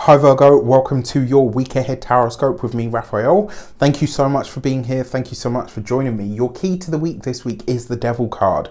Hi Virgo, welcome to your week ahead tarot with me, Raphael. Thank you so much for being here. Thank you so much for joining me. Your key to the week this week is the Devil card.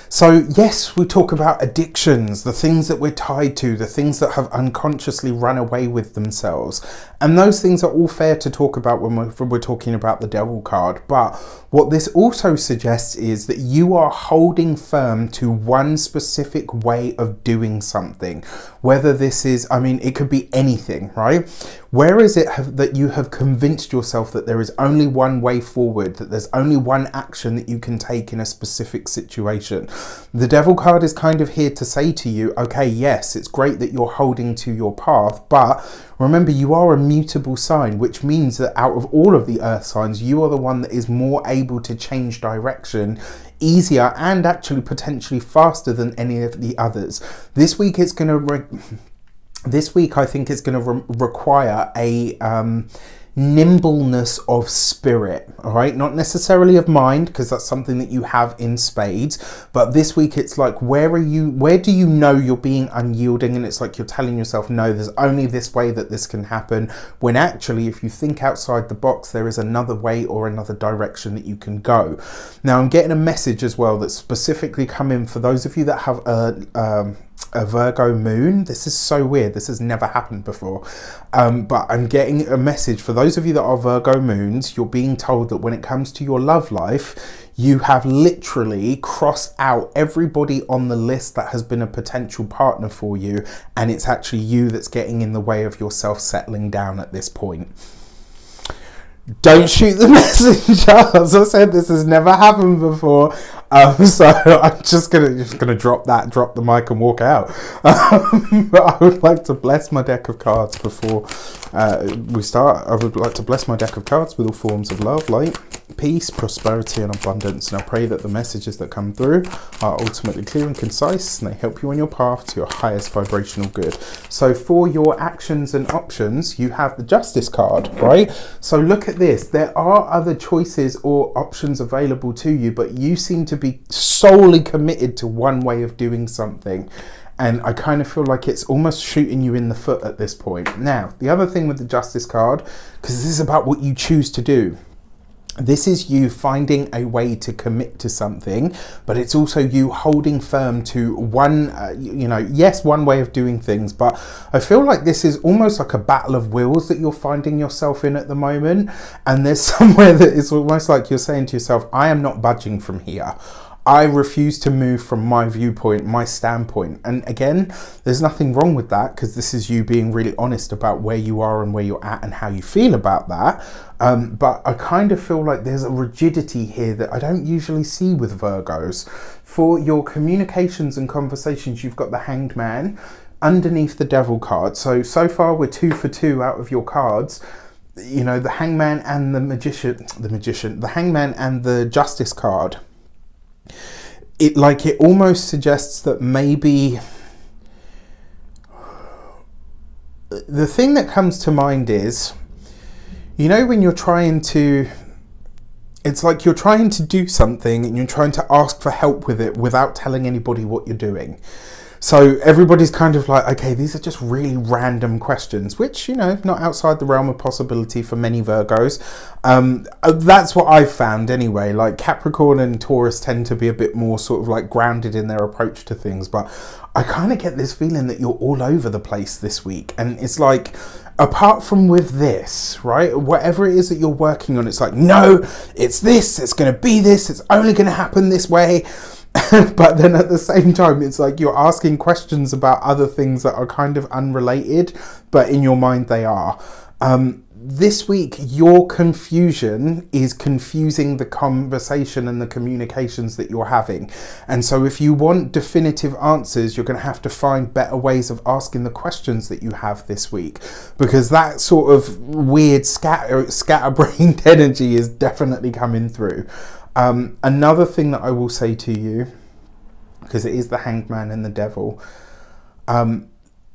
So yes, we talk about addictions, the things that we're tied to, the things that have unconsciously run away with themselves. And those things are all fair to talk about when we're talking about the Devil card. But what this also suggests is that you are holding firm to one specific way of doing something. Whether this is, it could be anything, right? Where is it that you have convinced yourself that there is only one way forward, that there's only one action that you can take in a specific situation? The Devil card is kind of here to say to you, okay, yes, it's great that you're holding to your path, but remember, you are a mutable sign, which means that out of all of the earth signs, you are the one that is more able to change direction easier and actually potentially faster than any of the others. This week I think it's going to require a nimbleness of spirit, all right? Not necessarily of mind, because that's something that you have in spades, but this week it's like, where do you know you're being unyielding, and it's like you're telling yourself, no, there's only this way that this can happen, when actually if you think outside the box, there is another way or another direction that you can go. Now I'm getting a message as well that's specifically come in for those of you that have a Virgo moon. This is so weird, this has never happened before, but I'm getting a message for those of you that are Virgo moons. You're being told that when it comes to your love life, you have literally crossed out everybody on the list that has been a potential partner for you, and it's actually you that's getting in the way of yourself settling down at this point. Don't shoot the messenger. As I said, this has never happened before. So I'm just gonna drop the mic and walk out. But I would like to bless my deck of cards before we start. I would like to bless my deck of cards with all forms of love, light, peace, prosperity and abundance. And I pray that the messages that come through are ultimately clear and concise, and they help you on your path to your highest vibrational good. So for your actions and options, you have the Justice card, right? So look at this. There are other choices or options available to you, but you seem to be solely committed to one way of doing something. And I kind of feel like it's almost shooting you in the foot at this point. Now, the other thing with the Justice card, because this is about what you choose to do. This is you finding a way to commit to something, but it's also you holding firm to one, yes, one way of doing things. But I feel like this is almost like a battle of wills that you're finding yourself in at the moment. And there's somewhere that it's almost like you're saying to yourself, I am not budging from here. I refuse to move from my viewpoint, my standpoint. And again, there's nothing wrong with that, because this is you being really honest about where you are and where you're at and how you feel about that. But I kind of feel like there's a rigidity here that I don't usually see with Virgos. For your communications and conversations, you've got the Hanged Man underneath the Devil card. So far we're 2 for 2 out of your cards. You know, the Hangman and the Hangman and the Justice card. It almost suggests that maybe the thing that comes to mind is, you know, when you're trying to, it's like you're trying to do something and you're trying to ask for help with it without telling anybody what you're doing. So everybody's kind of like, okay, these are just really random questions, which, you know, not outside the realm of possibility for many Virgos. That's what I've found anyway. Like Capricorn and Taurus tend to be a bit more sort of like grounded in their approach to things. But I kind of get this feeling that you're all over the place this week. And it's like, apart from with this, right, whatever it is that you're working on, it's like, no, it's this, it's going to be this, it's only going to happen this way. But then at the same time, it's like you're asking questions about other things that are kind of unrelated, but in your mind they are. This week, your confusion is confusing the conversation and the communications that you're having. And so if you want definitive answers, you're going to have to find better ways of asking the questions that you have this week, because that sort of weird scatterbrained energy is definitely coming through. Another thing that I will say to you, because it is the Hanged Man and the Devil,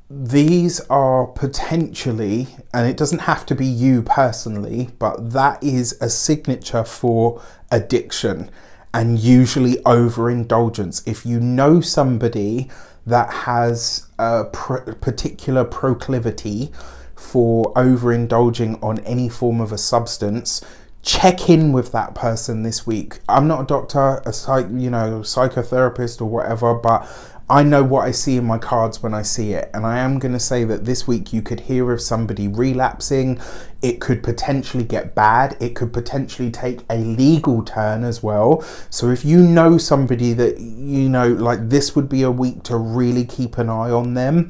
these are potentially, and it doesn't have to be you personally, but that is a signature for addiction and usually overindulgence. If you know somebody that has a particular proclivity for overindulging on any form of a substance, check in with that person this week. I'm not a doctor, a psychotherapist or whatever, but I know what I see in my cards when I see it. And I am going to say that this week you could hear of somebody relapsing. It could potentially get bad. It could potentially take a legal turn as well. So if you know somebody that, you know, like, this would be a week to really keep an eye on them.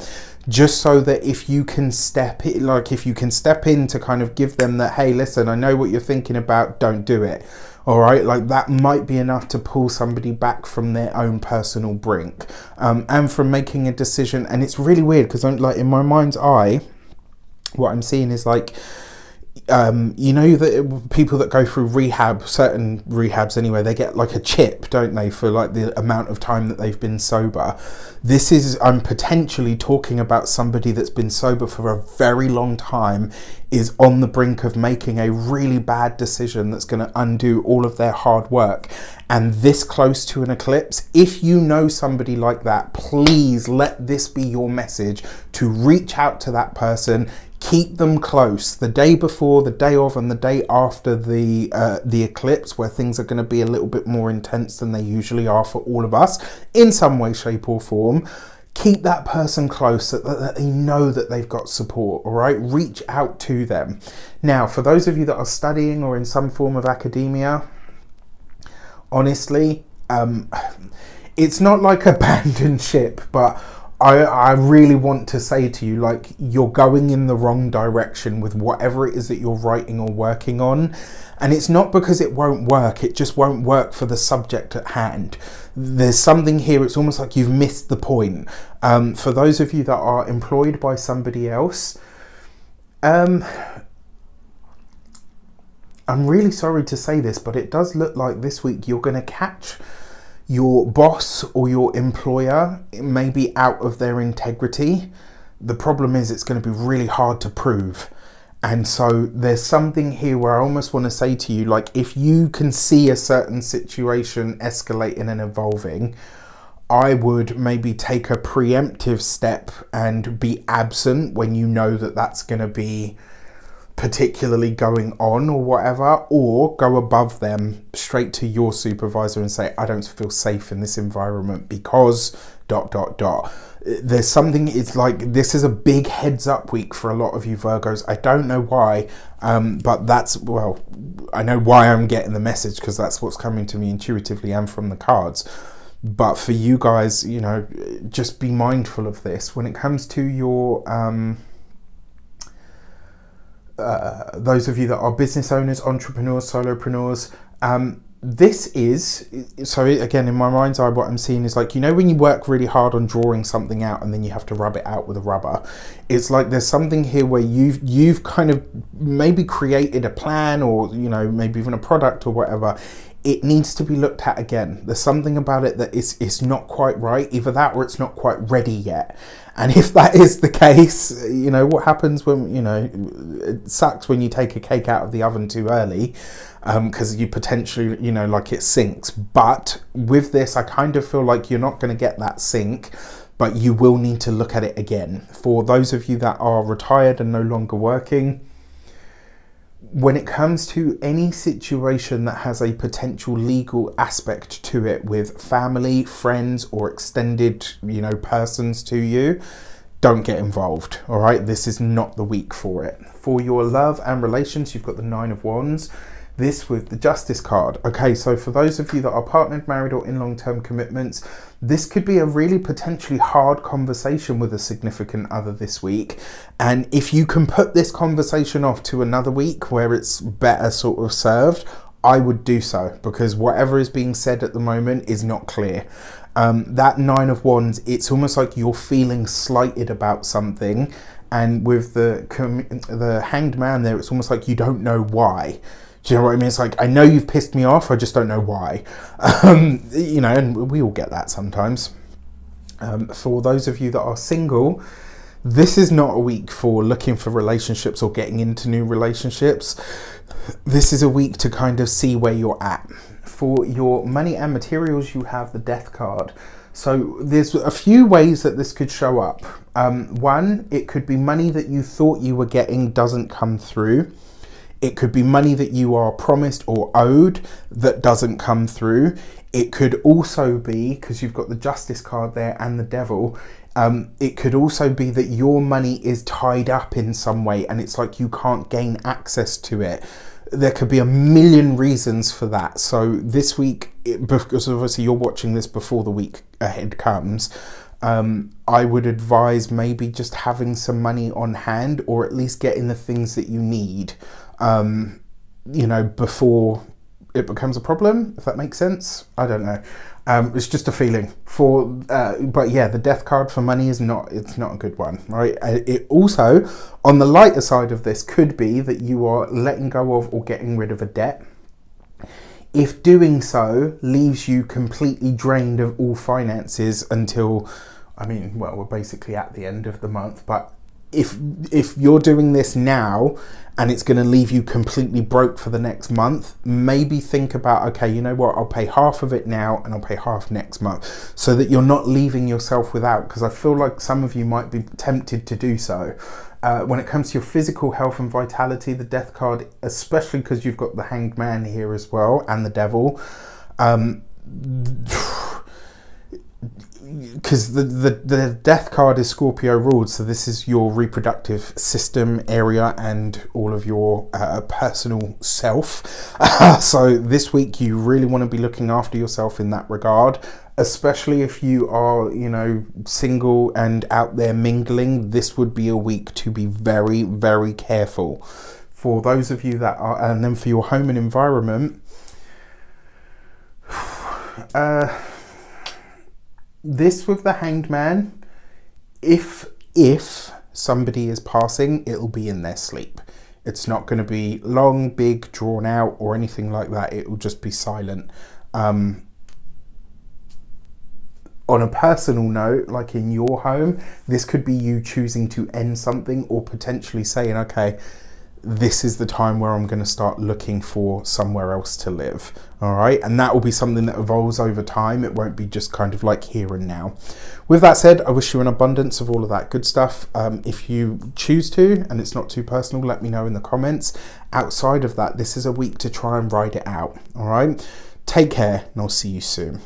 Just so that if you can step in, like, if you can step in to kind of give them that, hey, listen, I know what you're thinking about, don't do it. All right, like, that might be enough to pull somebody back from their own personal brink, and from making a decision. And it's really weird because I'm like, in my mind's eye, what I'm seeing is like, you know, that people that go through rehab, certain rehabs anyway, they get like a chip, don't they, for like the amount of time that they've been sober. This is, I'm potentially talking about somebody that's been sober for a very long time, is on the brink of making a really bad decision that's going to undo all of their hard work. And this close to an eclipse, if you know somebody like that, please let this be your message to reach out to that person. Keep them close the day before, the day of, and the day after the eclipse, where things are going to be a little bit more intense than they usually are for all of us in some way, shape or form. Keep that person close so that they know that they've got support, all right? Reach out to them. Now, for those of you that are studying or in some form of academia, honestly, it's not like abandon ship, but I really want to say to you, like, you're going in the wrong direction with whatever it is that you're writing or working on. And it's not because it won't work, it just won't work for the subject at hand. There's something here, it's almost like you've missed the point. For those of you that are employed by somebody else, I'm really sorry to say this, but it does look like this week you're going to catch your boss or your employer maybe out of their integrity. The problem is it's going to be really hard to prove. And so there's something here where I almost want to say to you, like, if you can see a certain situation escalating and evolving, I would maybe take a preemptive step and be absent when you know that that's going to be particularly going on or whatever, or go above them straight to your supervisor and say, I don't feel safe in this environment because ... There's something, it's like, this is a big heads up week for a lot of you Virgos. I don't know why, but that's, well, I know why I'm getting the message, because that's what's coming to me intuitively and from the cards. But for you guys, you know, just be mindful of this when it comes to your those of you that are business owners, entrepreneurs, solopreneurs. This is, so again, in my mind's eye, what I'm seeing is like, you know, when you work really hard on drawing something out and then you have to rub it out with a rubber, it's like there's something here where you've kind of maybe created a plan, or, you know, maybe even a product or whatever. It needs to be looked at again. There's something about it that it's not quite right, either that or it's not quite ready yet. And if that is the case, you know, what happens when, you know, it sucks when you take a cake out of the oven too early, because you potentially, you know, like, it sinks. But with this, I kind of feel like you're not going to get that sink, but you will need to look at it again. For those of you that are retired and no longer working, when it comes to any situation that has a potential legal aspect to it with family, friends, or extended, you know, persons to you, don't get involved, all right? This is not the week for it. For your love and relations, you've got the 9 of Wands. This with the Justice card. Okay, so for those of you that are partnered, married, or in long-term commitments, this could be a really potentially hard conversation with a significant other this week. And if you can put this conversation off to another week where it's better sort of served, I would do so, because whatever is being said at the moment is not clear. That 9 of Wands, it's almost like you're feeling slighted about something. And with the Hanged Man there, it's almost like you don't know why. Do you know what I mean? It's like, I know you've pissed me off, I just don't know why. You know, and we all get that sometimes. For those of you that are single, this is not a week for looking for relationships or getting into new relationships. This is a week to kind of see where you're at. For your money and materials, you have the Death card. So there's a few ways that this could show up. One, it could be money that you thought you were getting doesn't come through. It could be money that you are promised or owed that doesn't come through. It could also be, because you've got the Justice card there and the Devil, it could also be that your money is tied up in some way and it's like you can't gain access to it. There could be a million reasons for that. So this week, because obviously you're watching this before the week ahead comes, I would advise maybe just having some money on hand, or at least getting the things that you need, you know, before it becomes a problem, if that makes sense. I don't know. It's just a feeling for, but yeah, the Death card for money is not, it's not a good one, right? It also, on the lighter side of this, could be that you are letting go of or getting rid of a debt. If doing so leaves you completely drained of all finances until, I mean, well, we're basically at the end of the month, but if you're doing this now and it's going to leave you completely broke for the next month, maybe think about, okay, you know what, I'll pay half of it now and I'll pay half next month, so that you're not leaving yourself without, because I feel like some of you might be tempted to do so. When it comes to your physical health and vitality, the Death card, especially because you've got the Hanged Man here as well and the Devil, because the Death card is Scorpio ruled, so this is your reproductive system area and all of your personal self. So this week you really want to be looking after yourself in that regard, especially if you are, you know, single and out there mingling. This would be a week to be very, very careful. For those of you that are, and then for your home and environment, this with the Hanged Man, if somebody is passing, it'll be in their sleep. It's not going to be long, big, drawn out or anything like that. It will just be silent. On a personal note, like in your home, this could be you choosing to end something, or potentially saying, okay, this is the time where I'm going to start looking for somewhere else to live. All right. And that will be something that evolves over time. It won't be just kind of like here and now. With that said, I wish you an abundance of all of that good stuff. If you choose to, and it's not too personal, let me know in the comments. Outside of that, this is a week to try and ride it out. All right. Take care, and I'll see you soon.